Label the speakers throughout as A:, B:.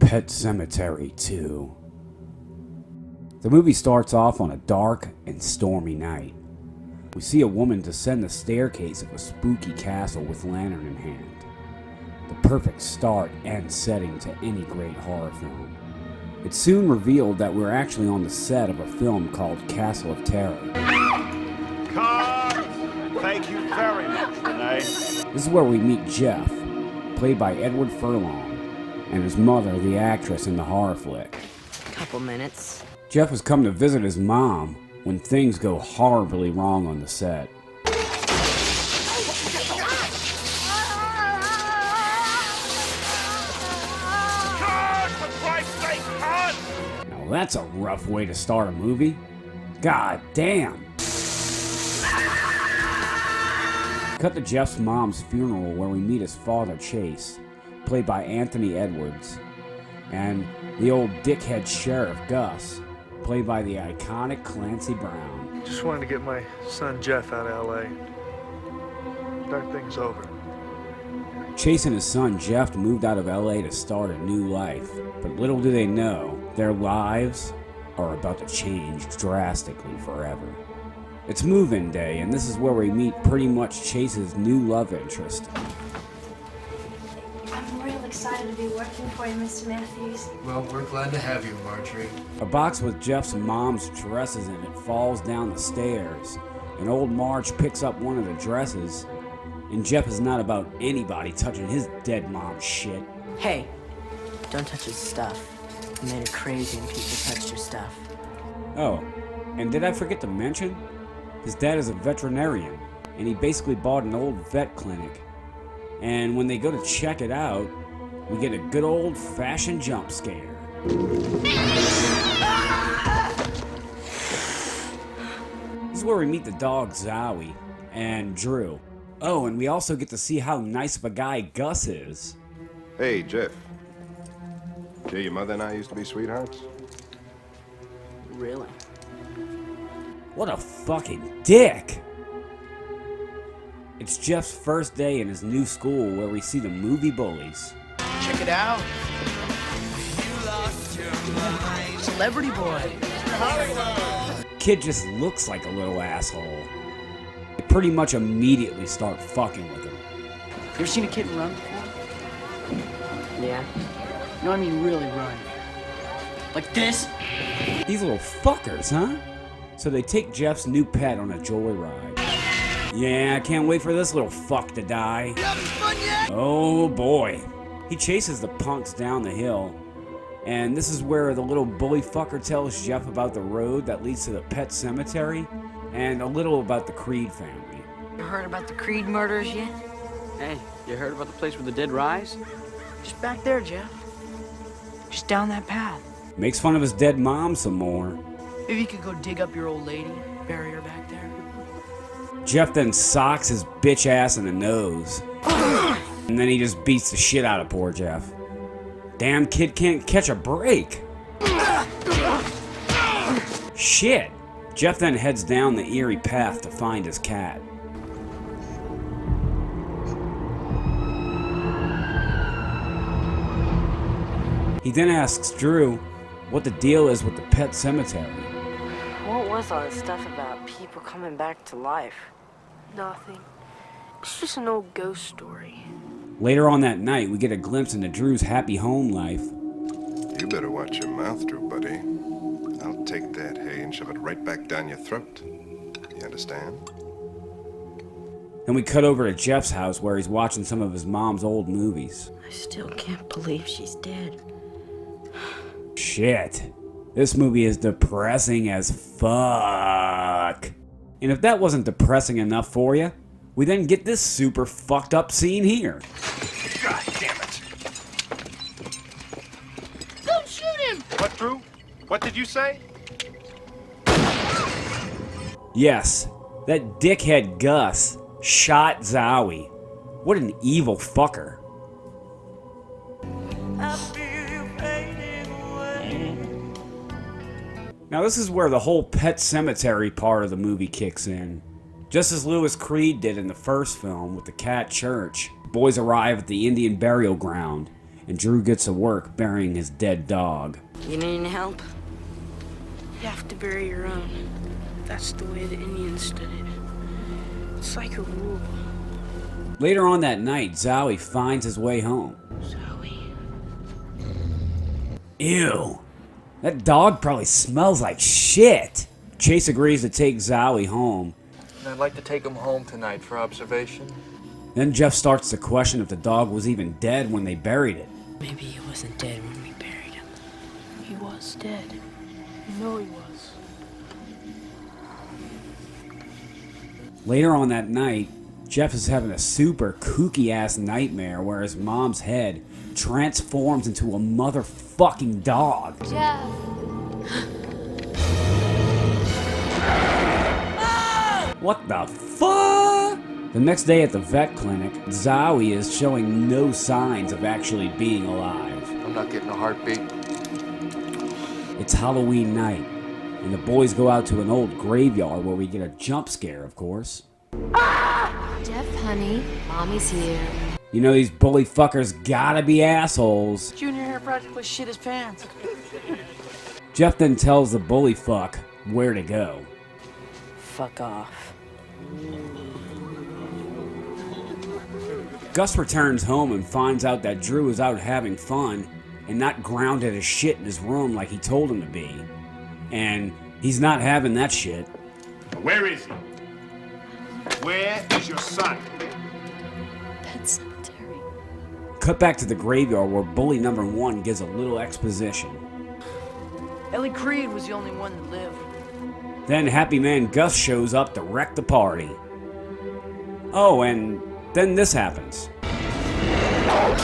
A: Pet Sematary 2. The movie starts off on a dark and stormy night. We see a woman descend the staircase of a spooky castle with lantern in hand. The perfect start and setting to any great horror film. It's soon revealed that we're actually on the set of a film called Castle of Terror.
B: Cards! Thank you very much, Renee.
A: This is where we meet Jeff, played by Edward Furlong, and his mother, the actress in the horror flick.
C: Couple minutes.
A: Jeff has come to visit his mom when things go horribly wrong on the set.
B: Cards, for Christ's sake, cards!
A: Now that's a rough way to start a movie. God damn! Cut to Jeff's mom's funeral where we meet his father, Chase, played by Anthony Edwards, and the old dickhead sheriff, Gus, played by the iconic Clancy Brown.
D: Just wanted to get my son Jeff out of LA. Start things over.
A: Chase and his son Jeff moved out of LA to start a new life, but little do they know, their lives are about to change drastically forever. It's move-in day, and this is where we meet pretty much Chase's new love interest.
E: I'm real excited to be working for you, Mr. Matthews.
F: Well, we're glad to have you, Marjorie.
A: A box with Jeff's mom's dresses in it falls down the stairs, and old Marge picks up one of the dresses, and Jeff is not about anybody touching his dead mom's shit.
C: Hey, don't touch his stuff. You made it crazy when people touched your stuff.
A: Oh, and did I forget to mention? His dad is a veterinarian, and he basically bought an old vet clinic. And when they go to check it out, we get a good old-fashioned jump scare. This is where we meet the dog Zowie and Drew. Oh, and we also get to see how nice of a guy Gus is.
G: Hey, Jeff. Yeah, your mother and I used to be sweethearts?
C: Really?
A: What a fucking dick! It's Jeff's first day in his new school where we see the movie bullies.
F: Check it out. Celebrity boy.
A: Kid just looks like a little asshole. They pretty much immediately start fucking with him.
H: You ever seen a kid run before?
C: Yeah?
H: No, I mean really run. Like this?
A: These little fuckers, huh? So they take Jeff's new pet on a joyride. Yeah, I can't wait for this little fuck to die.
F: You having fun yet?
A: Oh boy. He chases the punks down the hill. And this is where the little bully fucker tells Jeff about the road that leads to the pet cemetery and a little about the Creed family.
C: You heard about the Creed murders yet?
H: Hey, you heard about the place where the dead rise?
C: Just back there, Jeff. Just down that path.
A: Makes fun of his dead mom some more.
C: Maybe you could go dig up your old lady, bury her back there.
A: Jeff then socks his bitch ass in the nose. And then he just beats the shit out of poor Jeff. Damn kid can't catch a break. Shit. Jeff then heads down the eerie path to find his cat. He then asks Drew what the deal is with the pet cemetery.
C: What was all this stuff about people coming back to life?
E: Nothing. It's just an old ghost story.
A: Later on that night, we get a glimpse into Drew's happy home life.
G: You better watch your mouth, Drew, buddy. I'll take that hay and shove it right back down your throat. You understand?
A: Then we cut over to Jeff's house where he's watching some of his mom's old movies.
C: I still can't believe she's dead.
A: Shit. This movie is depressing as fuck. And if that wasn't depressing enough for you, we then get this super fucked up scene here.
B: God damn it!
E: Don't shoot him!
B: What, Drew? What did you say?
A: Yes, that dickhead Gus shot Zowie. What an evil fucker. Now this is where the whole pet cemetery part of the movie kicks in. Just as Louis Creed did in the first film with the cat church, boys arrive at the Indian burial ground, and Drew gets to work burying his dead dog.
C: You need any help?
E: You have to bury your own. That's the way the Indians did it. It's like a rule.
A: Later on that night, Zowie finds his way home.
E: Zowie.
A: Ew. That dog probably smells like shit. Chase agrees to take Zowie home.
I: I'd like to take him home tonight for observation.
A: Then Jeff starts to question if the dog was even dead when they buried it.
C: Maybe he wasn't dead when we buried him.
E: He was dead. You know he was.
A: Later on that night, Jeff is having a super kooky ass nightmare where his mom's head transforms into a motherfucking dog.
J: Jeff.
A: What the fuck? The next day at the vet clinic, Zowie is showing no signs of actually being alive.
I: I'm not getting a heartbeat.
A: It's Halloween night, and the boys go out to an old graveyard where we get a jump scare, of course.
J: Jeff, honey, Mommy's here.
A: You know, these bully fuckers gotta be assholes.
H: Junior here practically shit his pants.
A: Jeff then tells the bully fuck where to go.
C: Fuck off.
A: Gus returns home and finds out that Drew is out having fun and not grounded as shit in his room like he told him to be. And he's not having that shit.
B: Where is he? Where is your son?
J: Pet Cemetery.
A: Cut back to the graveyard where bully number 1 gives a little exposition.
H: Ellie Creed was the only one that lived.
A: Then Happy Man Gus shows up to wreck the party. Oh, and then this happens.
J: No,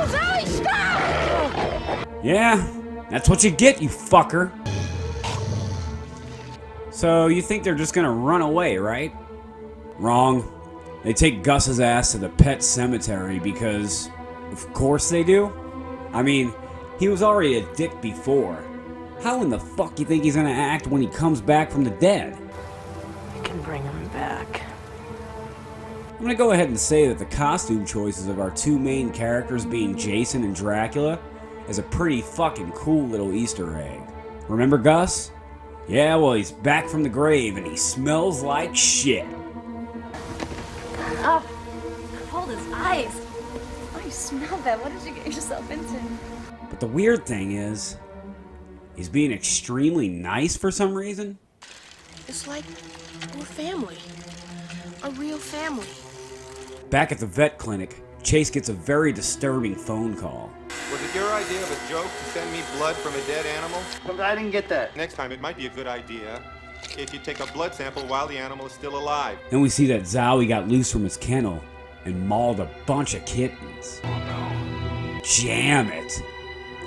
J: Zowie, stop!
A: Yeah, that's what you get, you fucker. So you think they're just gonna run away, right? Wrong. They take Gus's ass to the pet cemetery because, of course they do. I mean, he was already a dick before. How in the fuck you think he's gonna act when he comes back from the dead?
C: You can bring him back.
A: I'm gonna go ahead and say that the costume choices of our two main characters being Jason and Dracula is a pretty fucking cool little Easter egg. Remember Gus? Yeah, well, he's back from the grave and he smells like shit.
J: Oh, hold his eyes. Oh, you smell that. What did you get yourself into?
A: But the weird thing is, he's being extremely nice for some reason.
E: It's like we're family. A real family.
A: Back at the vet clinic, Chase gets a very disturbing phone call.
K: Was it your idea of a joke to send me blood from a dead animal?
F: But I didn't get that.
K: Next time, it might be a good idea if you take a blood sample while the animal is still alive.
A: Then we see that Zowie got loose from his kennel and mauled a bunch of kittens. Oh no. Jam it.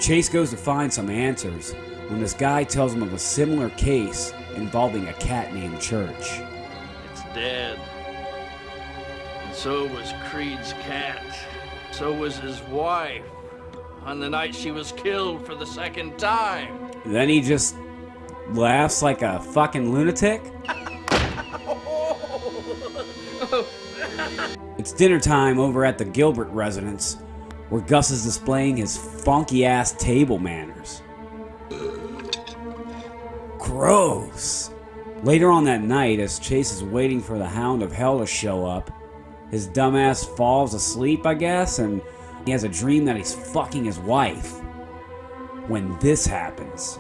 A: Chase goes to find some answers when this guy tells him of a similar case involving a cat named Church.
L: It's dead. And so was Creed's cat. So was his wife. On the night she was killed for the second time.
A: Then he just laughs like a fucking lunatic. It's dinner time over at the Gilbert residence, where Gus is displaying his funky ass table manners. Gross. Later on that night, as Chase is waiting for the Hound of Hell to show up, his dumbass falls asleep, I guess, and he has a dream that he's fucking his wife. When this happens.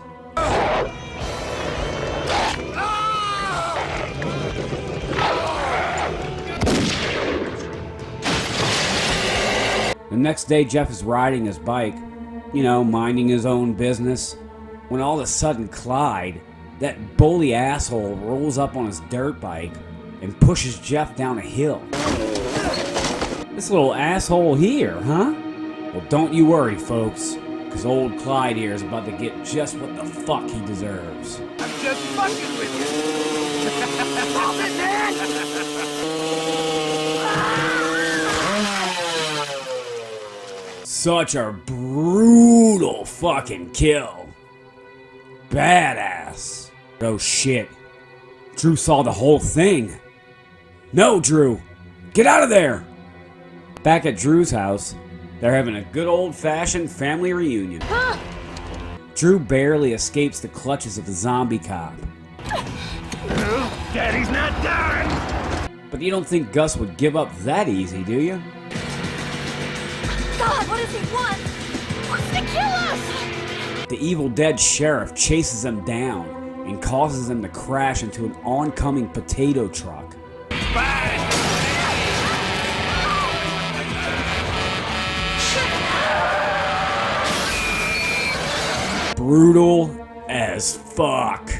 A: The next day, Jeff is riding his bike, you know, minding his own business, when all of a sudden Clyde, that bully asshole, rolls up on his dirt bike and pushes Jeff down a hill. This little asshole here, huh? Well, don't you worry, folks, because old Clyde here is about to get just what the fuck he deserves.
B: I'm just fucking with you. Stop it, man!
A: Such a brutal fucking kill. Badass. Oh shit. Drew saw the whole thing. No, Drew. Get out of there. Back at Drew's house, They're having a good old-fashioned family reunion. Drew barely escapes the clutches of the zombie cop.
B: Daddy's not done!
A: But you don't think Gus would give up that easy, do you?
J: God, what does he want? He wants to kill us!
A: The Evil Dead sheriff chases them down and causes them to crash into an oncoming potato truck. Brutal as fuck.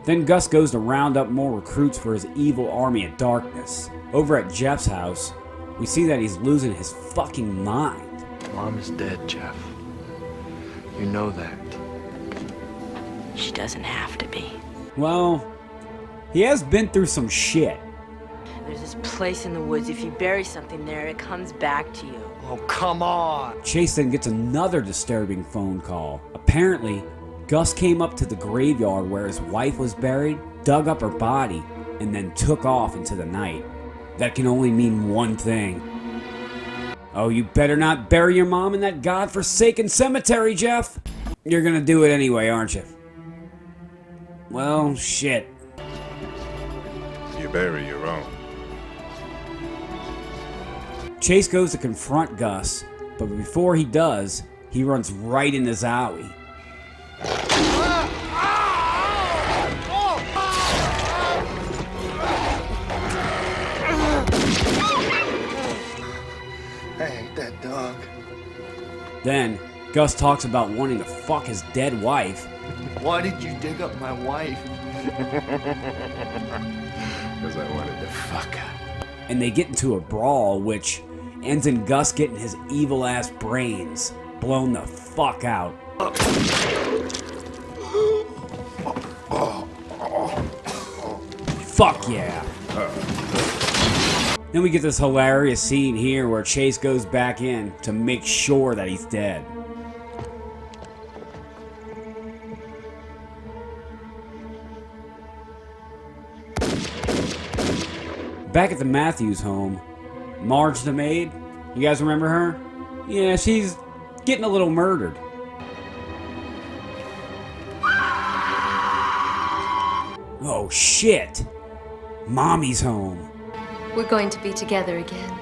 A: Then Gus goes to round up more recruits for his evil army of darkness. Over at Jeff's house, we see that he's losing his fucking mind.
I: Mom is dead, Jeff. You know that.
C: She doesn't have to be.
A: Well, he has been through some shit.
C: There's this place in the woods. If you bury something there, it comes back to you.
F: Oh, come on.
A: Chase then gets another disturbing phone call. Apparently, Gus came up to the graveyard where his wife was buried, dug up her body, and then took off into the night. That can only mean one thing. Oh, you better not bury your mom in that godforsaken cemetery, Jeff! You're gonna do it anyway, aren't you? Well, shit.
G: You bury your own.
A: Chase goes to confront Gus, but before he does, he runs right into Zowie.
F: I hate that dog.
A: Then, Gus talks about wanting to fuck his dead wife.
F: Why did you dig up my wife?
G: Because I wanted to fuck her.
A: And they get into a brawl, which ends in Gus getting his evil ass brains blown the fuck out. Fuck yeah. Then we get this hilarious scene here where Chase goes back in to make sure that he's dead. Back at the Matthews home, Marge the maid, you guys remember her? Yeah, she's getting a little murdered. Oh shit! Mommy's home.
J: We're going to be together again.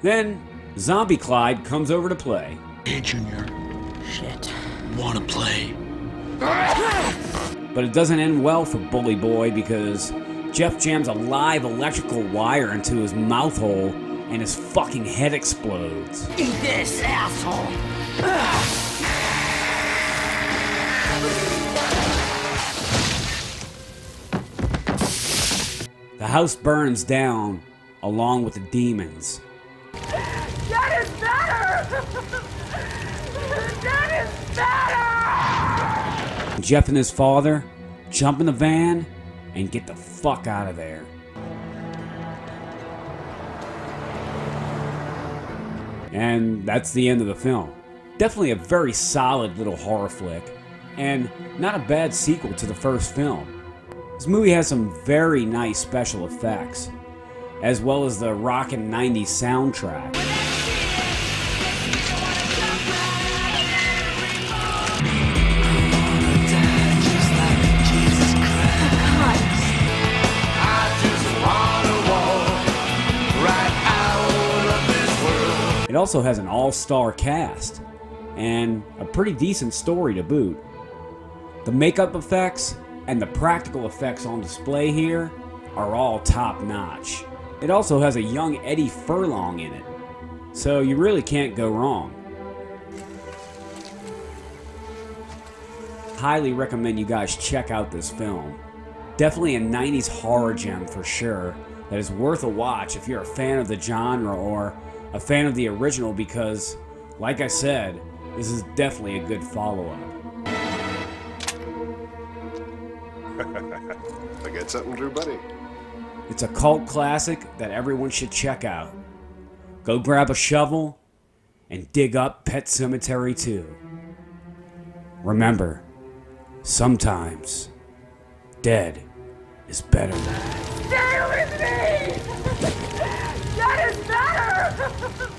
A: Then, Zombie Clyde comes over to play.
L: Hey, Junior.
C: Shit.
L: Wanna play?
A: But it doesn't end well for Bully Boy because Jeff jams a live electrical wire into his mouth hole and his fucking head explodes.
C: Eat this, asshole!
A: The house burns down along with the demons.
B: That is better! That is better!
A: Jeff and his father jump in the van and get the fuck out of there. And that's the end of the film. Definitely a very solid little horror flick, and not a bad sequel to the first film. This movie has some very nice special effects, as well as the rockin' 90s soundtrack. It also has an all-star cast, and a pretty decent story to boot. The makeup effects and the practical effects on display here are all top-notch. It also has a young Eddie Furlong in it, so you really can't go wrong. Highly recommend you guys check out this film. Definitely a 90s horror gem for sure that is worth a watch if you're a fan of the genre or a fan of the original because, like I said, this is definitely a good follow-up.
G: I got something, Drew, buddy.
A: It's a cult classic that everyone should check out. Go grab a shovel and dig up Pet Sematary 2. Remember, sometimes dead is better.
J: Stay with me! That is better!